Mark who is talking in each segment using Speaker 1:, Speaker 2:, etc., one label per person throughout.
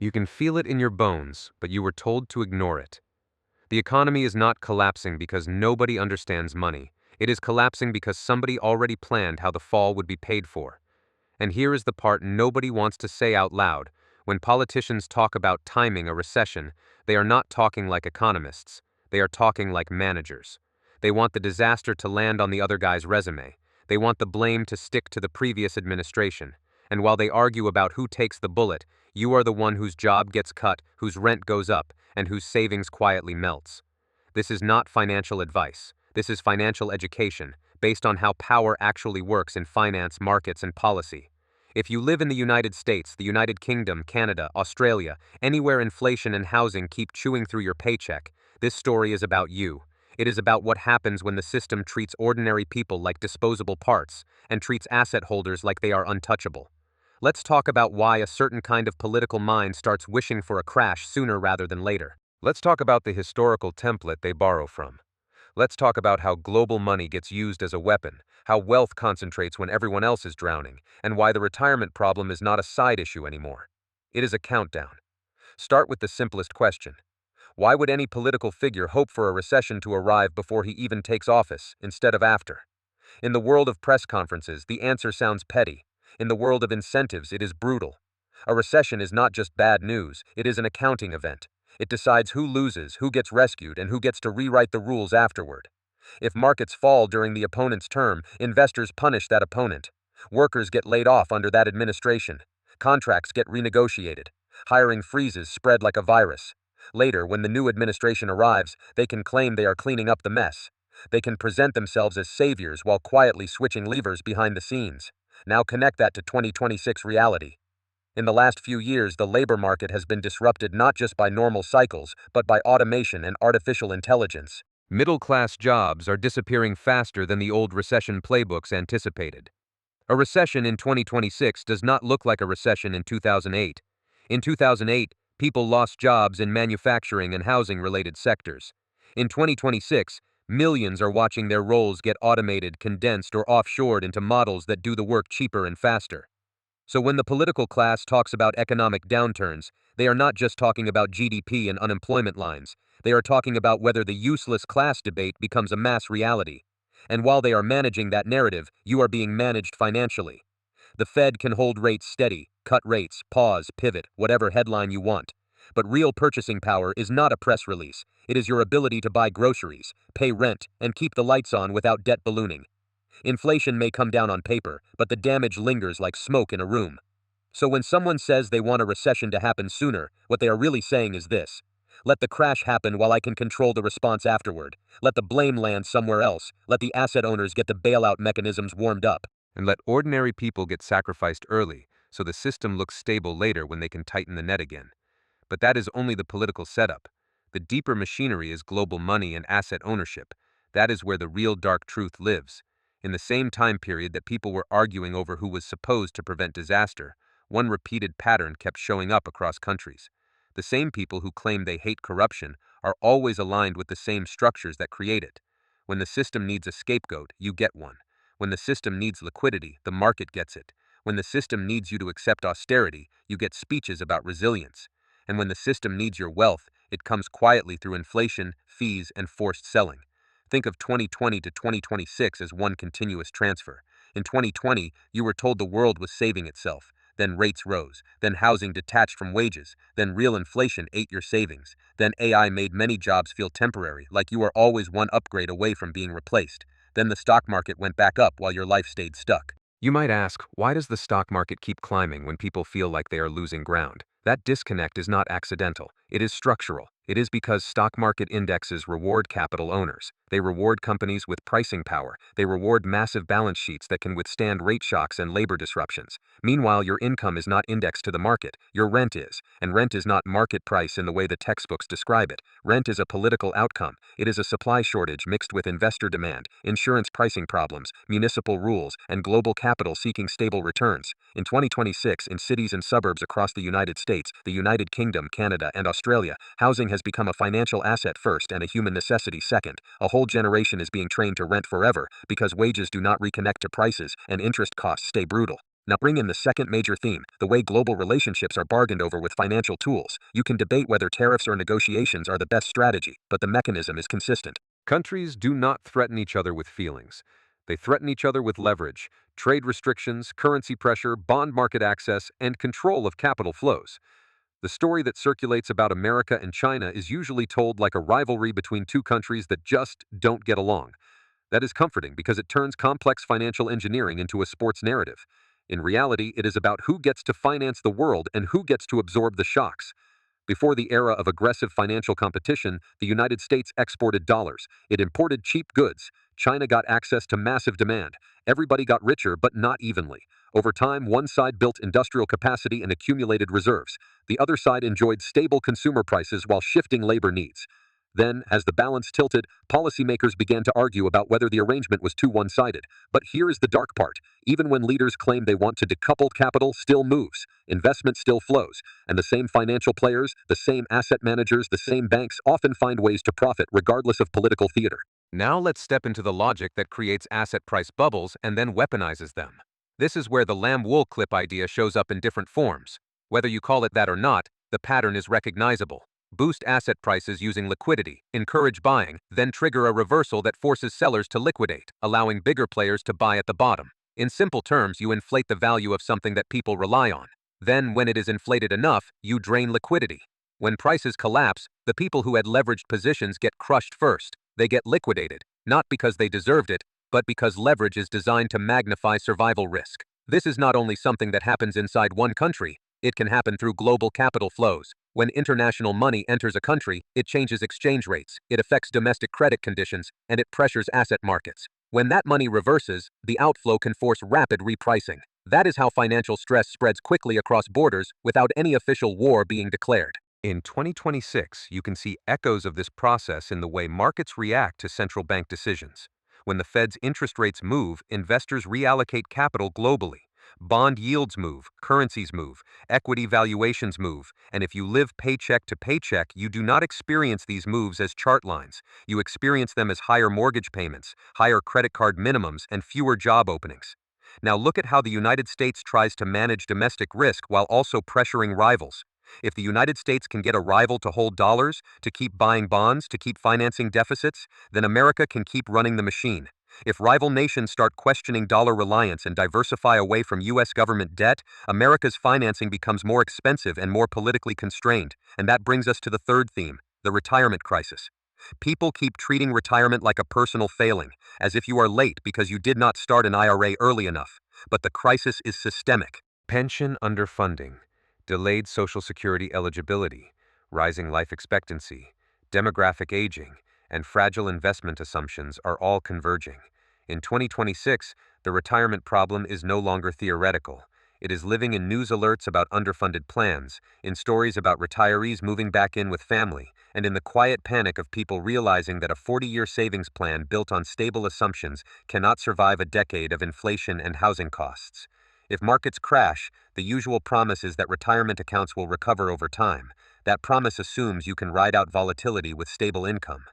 Speaker 1: You can feel it in your bones, but you were told to ignore it. The economy is not collapsing because nobody understands money. It is collapsing because somebody already planned how the fall would be paid for. And here is the part nobody wants to say out loud. When politicians talk about timing a recession, they are not talking like economists. They are talking like managers. They want the disaster to land on the other guy's resume. They want the blame to stick to the previous administration. And while they argue about who takes the bullet, you are the one whose job gets cut, whose rent goes up, and whose savings quietly melts. This is not financial advice. This is financial education, based on how power actually works in finance, markets, and policy. If you live in the United States, the United Kingdom, Canada, Australia, anywhere inflation and housing keep chewing through your paycheck, this story is about you. It is about what happens when the system treats ordinary people like disposable parts and treats asset holders like they are untouchable. Let's talk about why a certain kind of political mind starts wishing for a crash sooner rather than later. Let's talk about the historical template they borrow from. Let's talk about how global money gets used as a weapon, how wealth concentrates when everyone else is drowning, and why the retirement problem is not a side issue anymore. It is a countdown. Start with the simplest question. Why would any political figure hope for a recession to arrive before he even takes office, instead of after? In the world of press conferences, the answer sounds petty. In the world of incentives, it is brutal. A recession is not just bad news, it is an accounting event. It decides who loses, who gets rescued, and who gets to rewrite the rules afterward. If markets fall during the opponent's term, investors punish that opponent. Workers get laid off under that administration. Contracts get renegotiated. Hiring freezes spread like a virus. Later, when the new administration arrives, they can claim they are cleaning up the mess. They can present themselves as saviors while quietly switching levers behind the scenes. Now connect that to 2026 reality. In the last few years, the labor market has been disrupted not just by normal cycles, but by automation and artificial intelligence. Middle-class jobs are disappearing faster than the old recession playbooks anticipated. A recession in 2026 does not look like a recession in 2008. In 2008, people lost jobs in manufacturing and housing-related sectors. In 2026, millions are watching their roles get automated, condensed, or offshored into models that do the work cheaper and faster. So when the political class talks about economic downturns, they are not just talking about GDP and unemployment lines. They are talking about whether the useless class debate becomes a mass reality. And while they are managing that narrative, you are being managed financially. The Fed can hold rates steady, cut rates, pause, pivot, whatever headline you want. But real purchasing power is not a press release. It is your ability to buy groceries, pay rent, and keep the lights on without debt ballooning. Inflation may come down on paper, but the damage lingers like smoke in a room. So when someone says they want a recession to happen sooner, what they are really saying is this: let the crash happen while I can control the response afterward. Let the blame land somewhere else. Let the asset owners get the bailout mechanisms warmed up. And let ordinary people get sacrificed early, so the system looks stable later when they can tighten the net again. But that is only the political setup. The deeper machinery is global money and asset ownership. That is where the real dark truth lives. In the same time period that people were arguing over who was supposed to prevent disaster, one repeated pattern kept showing up across countries. The same people who claim they hate corruption are always aligned with the same structures that create it. When the system needs a scapegoat, you get one. When the system needs liquidity, the market gets it. When the system needs you to accept austerity, you get speeches about resilience. And when the system needs your wealth, it comes quietly through inflation, fees, and forced selling. Think of 2020 to 2026 as one continuous transfer. In 2020, you were told the world was saving itself. Then rates rose. Then housing detached from wages. Then real inflation ate your savings. Then AI made many jobs feel temporary, like you are always one upgrade away from being replaced. Then the stock market went back up while your life stayed stuck. You might ask, why does the stock market keep climbing when people feel like they are losing ground? That disconnect is not accidental. It is structural. It is because stock market indexes reward capital owners. They reward companies with pricing power. They reward massive balance sheets that can withstand rate shocks and labor disruptions. Meanwhile, your income is not indexed to the market. Your rent is. And rent is not market price in the way the textbooks describe it. Rent is a political outcome. It is a supply shortage mixed with investor demand, insurance pricing problems, municipal rules, and global capital seeking stable returns. In 2026, in cities and suburbs across the United States, the United Kingdom, Canada, and Australia, housing has become a financial asset first and a human necessity second. A whole generation is being trained to rent forever because wages do not reconnect to prices and interest costs stay brutal.
Speaker 2: Now bring in the second major theme, the way global relationships are bargained over with financial tools. You can debate whether tariffs or negotiations are the best strategy, but the mechanism is consistent.
Speaker 1: Countries do not threaten each other with feelings. They threaten each other with leverage, trade restrictions, currency pressure, bond market access, and control of capital flows. The story that circulates about America and China is usually told like a rivalry between two countries that just don't get along. That is comforting because it turns complex financial engineering into a sports narrative. In reality, it is about who gets to finance the world and who gets to absorb the shocks. Before the era of aggressive financial competition, the United States exported dollars. It imported cheap goods. China got access to massive demand. Everybody got richer, but not evenly. Over time, one side built industrial capacity and accumulated reserves. The other side enjoyed stable consumer prices while shifting labor needs. Then, as the balance tilted, policymakers began to argue about whether the arrangement was too one-sided. But here is the dark part. Even when leaders claim they want to decouple, capital still moves. Investment still flows. And the same financial players, the same asset managers, the same banks often find ways to profit regardless of political theater. Now let's step into the logic that creates asset price bubbles and then weaponizes them. This is where the lamb-wool clip idea shows up in different forms. Whether you call it that or not, the pattern is recognizable. Boost asset prices using liquidity, encourage buying, then trigger a reversal that forces sellers to liquidate, allowing bigger players to buy at the bottom. In simple terms, you inflate the value of something that people rely on. Then, when it is inflated enough, you drain liquidity. When prices collapse, the people who had leveraged positions get crushed first. They get liquidated, not because they deserved it, but because leverage is designed to magnify survival risk. This is not only something that happens inside one country, it can happen through global capital flows. When international money enters a country, it changes exchange rates, it affects domestic credit conditions, and it pressures asset markets. When that money reverses, the outflow can force rapid repricing. That is how financial stress spreads quickly across borders without any official war being declared. In 2026, you can see echoes of this process in the way markets react to central bank decisions. When the Fed's interest rates move, investors reallocate capital globally. Bond yields move, currencies move, equity valuations move, and if you live paycheck to paycheck, you do not experience these moves as chart lines. You experience them as higher mortgage payments, higher credit card minimums, and fewer job openings. Now look at how the United States tries to manage domestic risk while also pressuring rivals. If the United States can get a rival to hold dollars, to keep buying bonds, to keep financing deficits, then America can keep running the machine. If rival nations start questioning dollar reliance and diversify away from U.S. government debt, America's financing becomes more expensive and more politically constrained. And that brings us to the third theme, the retirement crisis. People keep treating retirement like a personal failing, as if you are late because you did not start an IRA early enough. But the crisis is systemic. Pension underfunding, delayed Social Security eligibility, rising life expectancy, demographic aging, and fragile investment assumptions are all converging. In 2026, the retirement problem is no longer theoretical. It is living in news alerts about underfunded plans, in stories about retirees moving back in with family, and in the quiet panic of people realizing that a 40-year savings plan built on stable assumptions cannot survive a decade of inflation and housing costs. If markets crash, the usual promise is that retirement accounts will recover over time. That promise assumes you can ride out volatility with stable income.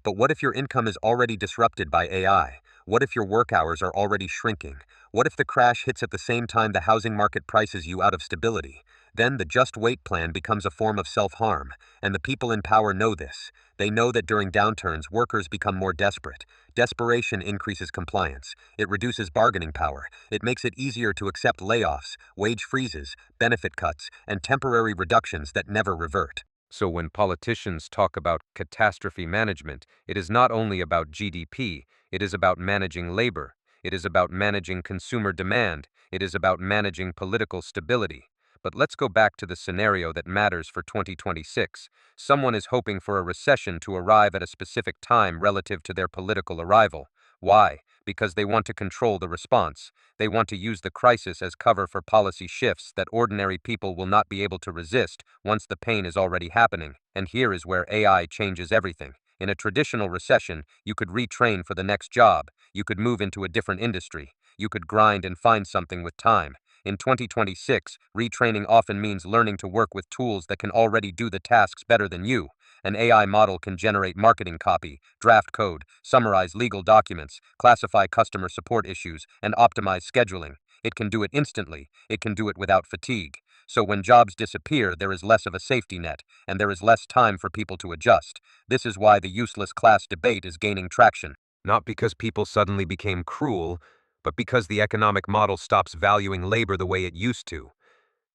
Speaker 1: But what if your income is already disrupted by AI? What if your work hours are already shrinking? What if the crash hits at the same time the housing market prices you out of stability? Then the just wait plan becomes a form of self-harm, and the people in power know this. They know that during downturns, workers become more desperate. Desperation increases compliance. It reduces bargaining power. It makes it easier to accept layoffs, wage freezes, benefit cuts, and temporary reductions that never revert. So when politicians talk about catastrophe management, it is not only about GDP, it is about managing labor, it is about managing consumer demand, it is about managing political stability. But let's go back to the scenario that matters for 2026. Someone is hoping for a recession to arrive at a specific time relative to their political arrival. Why? Because they want to control the response. They want to use the crisis as cover for policy shifts that ordinary people will not be able to resist once the pain is already happening. And here is where AI changes everything. In a traditional recession, you could retrain for the next job. You could move into a different industry. You could grind and find something with time. In 2026, retraining often means learning to work with tools that can already do the tasks better than you. An AI model can generate marketing copy, draft code, summarize legal documents, classify customer support issues, and optimize scheduling.
Speaker 2: It can do it instantly. It can do it without fatigue. So when jobs disappear, there is less of a safety net, and there is less time for people to adjust. This is why the useless class debate is gaining traction.
Speaker 1: Not because people suddenly became cruel, but because the economic model stops valuing labor the way it used to.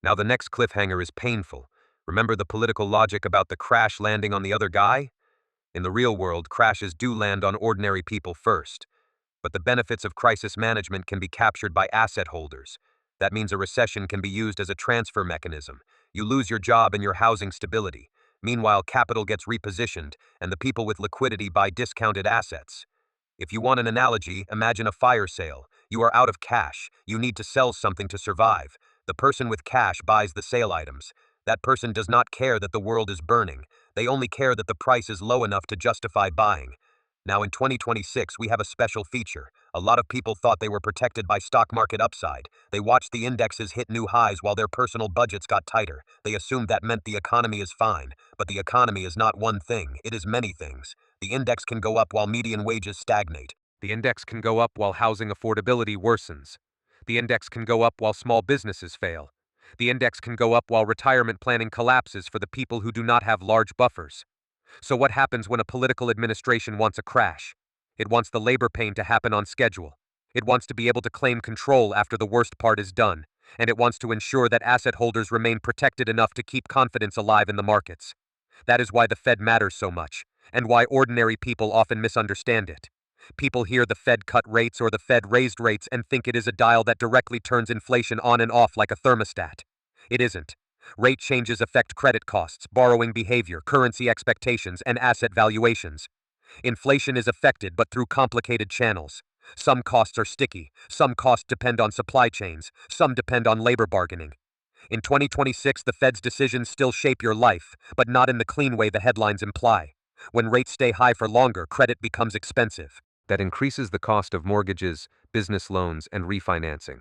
Speaker 1: Now the next cliffhanger is painful. Remember the political logic about the crash landing on the other guy? In the real world, crashes do land on ordinary people first. But the benefits of crisis management can be captured by asset holders. That means a recession can be used as a transfer mechanism. You lose your job and your housing stability. Meanwhile, capital gets repositioned, and the people with liquidity buy discounted assets. If you want an analogy, imagine a fire sale. You are out of cash. You need to sell something to survive. The person with cash buys the sale items. That person does not care that the world is burning. They only care that the price is low enough to justify buying. Now in 2026, we have a special feature. A lot of people thought they were protected by stock market upside. They watched the indexes hit new highs while their personal budgets got tighter. They assumed that meant the economy is fine. But the economy is not one thing, it is many things. The index can go up while median wages stagnate. The index can go up while housing affordability worsens. The index can go up while small businesses fail. The index can go up while retirement planning collapses for the people who do not have large buffers. So what happens when a political administration wants a crash? It wants the labor pain to happen on schedule. It wants to be able to claim control after the worst part is done. And it wants to ensure that asset holders remain protected enough to keep confidence alive in the markets. That is why the Fed matters so much, and why ordinary people often misunderstand it. People hear the Fed cut rates or the Fed raised rates and think it is a dial that directly turns inflation on and off like a thermostat. It isn't. Rate changes affect credit costs, borrowing behavior, currency expectations, and asset valuations. Inflation is affected but through complicated channels. Some costs are sticky, some costs depend on supply chains, some depend on labor bargaining. In 2026, the Fed's decisions still shape your life, but not in the clean way the headlines imply. When rates stay high for longer, credit becomes expensive. That increases the cost of mortgages, business loans, and refinancing.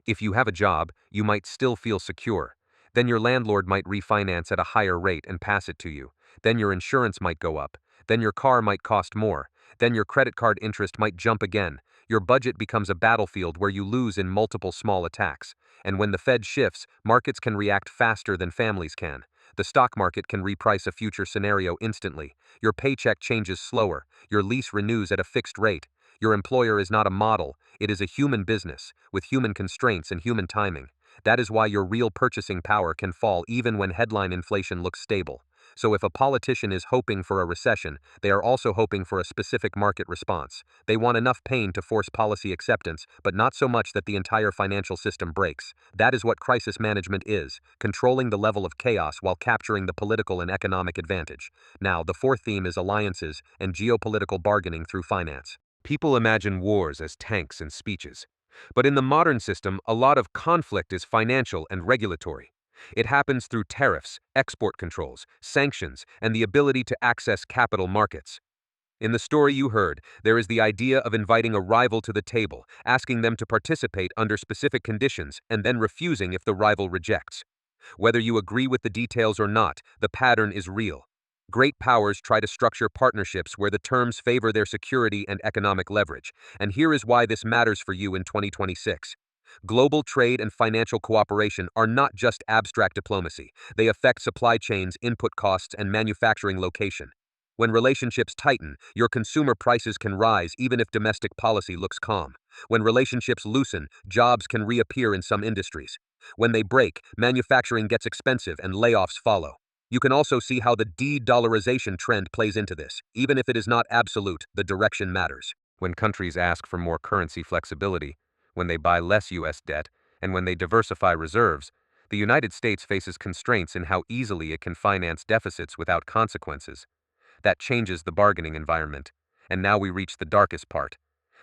Speaker 1: If you have a job, you might still feel secure. Then your landlord might refinance at a higher rate and pass it to you. Then your insurance might go up. Then your car might cost more. Then your credit card interest might jump again. Your budget becomes a battlefield where you lose in multiple small attacks. And when the Fed shifts, markets can react faster than families can. The stock market can reprice a future scenario instantly. Your paycheck changes slower. Your lease renews at a fixed rate. Your employer is not a model. It is a human business, with human constraints and human timing. That is why your real purchasing power can fall even when headline inflation looks stable. So if a politician is hoping for a recession, they are also hoping for a specific market response. They want enough pain to force policy acceptance, but not so much that the entire financial system breaks. That is what crisis management is, controlling the level of chaos while capturing the political and economic advantage. Now, the fourth theme is alliances and geopolitical bargaining through finance. People imagine wars as tanks and speeches. But in the modern system, a lot of conflict is financial and regulatory. It happens through tariffs, export controls, sanctions, and the ability to access capital markets. In the story you heard, there is the idea of inviting a rival to the table, asking them to participate under specific conditions, and then refusing if the rival rejects. Whether you agree with the details or not, the pattern is real. Great powers try to structure partnerships where the terms favor their security and economic leverage, and here is why this matters for you in 2026. Global trade and financial cooperation are not just abstract diplomacy. They affect supply chains, input costs, and manufacturing location. When relationships tighten, your consumer prices can rise even if domestic policy looks calm. When relationships loosen, jobs can reappear in some industries. When they break, manufacturing gets expensive and layoffs follow. You can also see how the de-dollarization trend plays into this. Even if it is not absolute, the direction matters. When countries ask for more currency flexibility, when they buy less U.S. debt, and when they diversify reserves, the United States faces constraints in how easily it can finance deficits without consequences. That changes the bargaining environment. And now we reach the darkest part.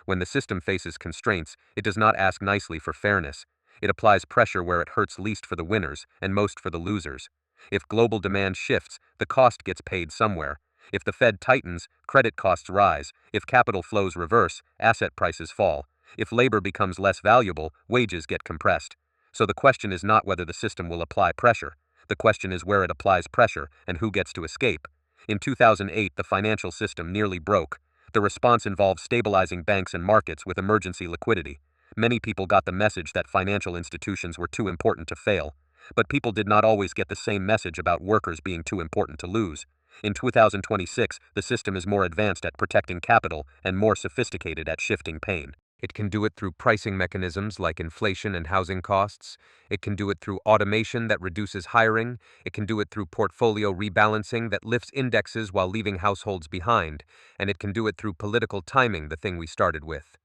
Speaker 1: When the system faces constraints, it does not ask nicely for fairness. It applies pressure where it hurts least for the winners and most for the losers. If global demand shifts, the cost gets paid somewhere. If the Fed tightens, credit costs rise. If capital flows reverse, asset prices fall. If labor becomes less valuable, wages get compressed. So the question is not whether the system will apply pressure. The question is where it applies pressure and who gets to escape. In 2008, the financial system nearly broke. The response involved stabilizing banks and markets with emergency liquidity.
Speaker 2: Many people got the message that financial institutions were too important to fail, but people did not always get the same message about workers being too important to lose. In 2026, the system is more advanced at protecting capital and more sophisticated at shifting pain.
Speaker 1: It can do it through pricing mechanisms like inflation and housing costs. It can do it through automation that reduces hiring. It can do it through portfolio rebalancing that lifts indexes while leaving households behind. And it can do it through political timing, the thing we started with.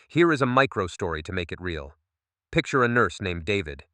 Speaker 1: Here is a micro story to make it real. Picture a nurse named David.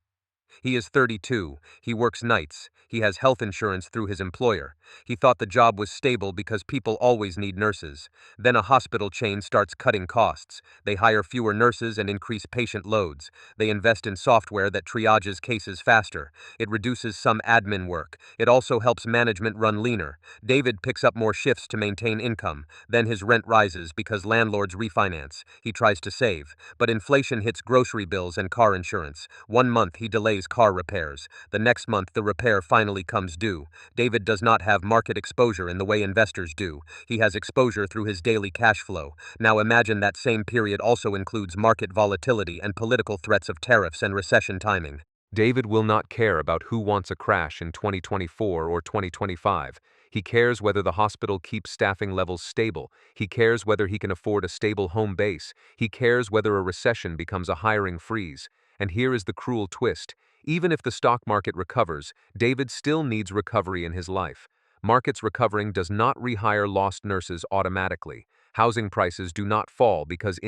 Speaker 1: He is 32, he works nights, he has health insurance through his employer. He thought the job was stable because people always need nurses. Then a hospital chain starts cutting costs. They hire fewer nurses and increase patient loads. They invest in software that triages cases faster. It reduces some admin work. It also helps management run leaner. David picks up more shifts to maintain income. Then his rent rises because landlords refinance. He tries to save, but inflation hits grocery bills and car insurance. One month he delays car repairs. The next month the repair finally comes due. David does not have market exposure in the way investors do. He has exposure through his daily cash flow. Now imagine that same period also includes market volatility and political threats of tariffs and recession timing. David will not care about who wants a crash in 2024 or 2025. He cares whether the hospital keeps staffing levels stable. He cares whether he can afford a stable home base. He cares whether a recession becomes a hiring freeze. And here is the cruel twist. Even if the stock market recovers, David still needs recovery in his life. Markets recovering does not rehire lost nurses automatically. Housing prices do not fall because